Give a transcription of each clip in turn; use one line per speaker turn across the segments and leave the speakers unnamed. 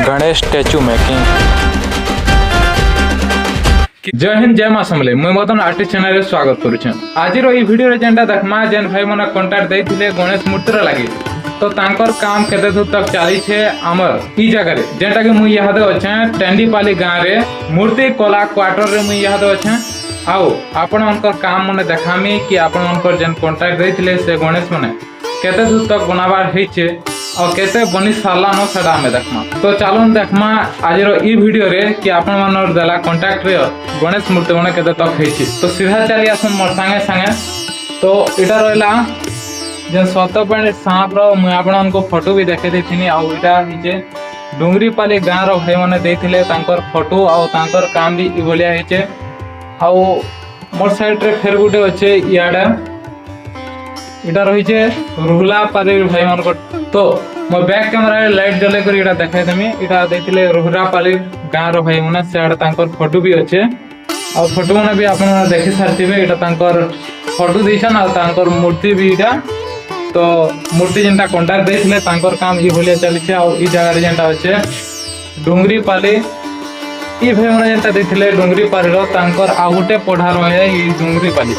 Ganesh statue making. जय हिंद जय मां समले मुई मदन आर्टिस्ट चैनल रे स्वागत करूछन। आज रो ई वीडियो रे जेंडा देखमा जेन भाई मने कांटेक्ट देथिले गणेश मूर्ति रे लागि तो तांकर काम केते दूर तक चली छे हमर ई जगह रे जेंटा कि मुई यहां दे अछि टेंडीपाली गांव रे मूर्ति कला क्वार्टर रे मुई यहां दे अछि आओ आपण उनकर काम मने देखामी कि आपण उनकर जेन कांटेक्ट देथिले से गणेश मने केते दूर तक बनाबार हेचे और केते बनी साला न सेडा में देखमा। तो चलो देखमा आज रो ई वीडियो रे कि आपण मनर देला कांटेक्ट रे गणेश मूर्ति मने केते तक हेची। तो सीधा चली आसन मोर संगे संगे। तो इटा रहला जे सतपणी सांप रो मुई आपण को फोटो भी देखे देथिनी आ इटा हिचे डुंगरीपाली गांव रो भाई माने देथिले तांकर फोटो आ तांकर काम भी ई बोलिया हेचे। आ मोर साइड रे फेर गुटे अछि याडा इटा रही है रुहला पाली भाई मान को। तो मो बैक कैमरा रे लाइट जले कर इटा देखाइ देमी इटा देथिले रुहला पाली गांव रो भाई माने सेड तांकर फोटो भी अछि आ फोटो माने भी आपन देखि सारथिबे इटा तांकर फोटो दिसन आ तांकर मूर्ति भी इटा। तो मूर्ति जेंटा कांटेक्ट देथिले तांकर काम ई भलिया चली छे आ ई जगह रे जेंटा अछि डुंगरी पाली ई भाई माने जेंटा देथिले डुंगरी पाली रो तांकर आ गुटे पढ़ा रहे ई डुंगरी पाली।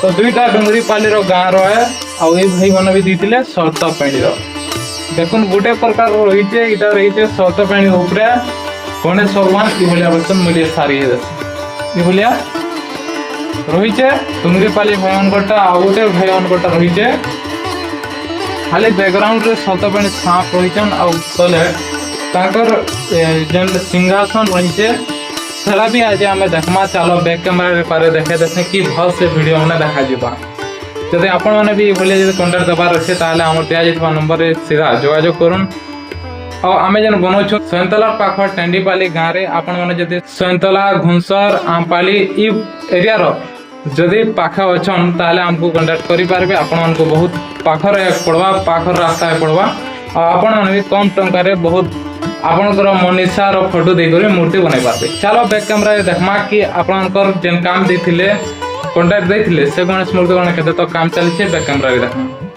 तो दुईटा डुंगरी पाली रो गांव रो है आ ए भाई माने भी दिथिले सतपेणी रो देखुन गुटे प्रकार रही छे इटा रही छे सतपेणी ऊपरे गणेश भगवान ई भलिया बसन मिले सारी है ई भलिया रही छे डुंगरी पाली भाईमान कोटा आ गुटे भाईमान कोटा रही छे खाली बैकग्राउंड रे सतपेणी सांप रही छन आ तले ताकर जेन सिंहासन रही छे सेला भी आज आम देखमा। चलो बैक कैमरा रे पारे देखे देसे कि भल से वीडियो हमने देखा जिबा। जदि आपण माने भी भले जदि कांटेक्ट दबार अछि ताले हमर दिया जितबा नंबर रे सीधा जोगाजोग करूम। आ आमे जन बनोछु सयंतला पाखर टेंडीपाली गांव रे आपण माने जदि सयंतला घुंसर आमपाली ई एरिया रो जदि पाखा अछन ताले हमको कांटेक्ट करि पारबे। आपण मन को बहुत पाखर पड़वा पाखर रास्ता पड़वा आ आपण माने भी कम टंका रे बहुत आपनकर मनीषा रो फोटो दे कर मूर्ति बनै पारबे। चलो बैक कैमरा रे देखमा कि आपनकर जेन काम देथिले कांटेक्ट देथिले से गणेश मूर्ति बनै केते तो काम चली छे बैक कैमरा रे देखमा।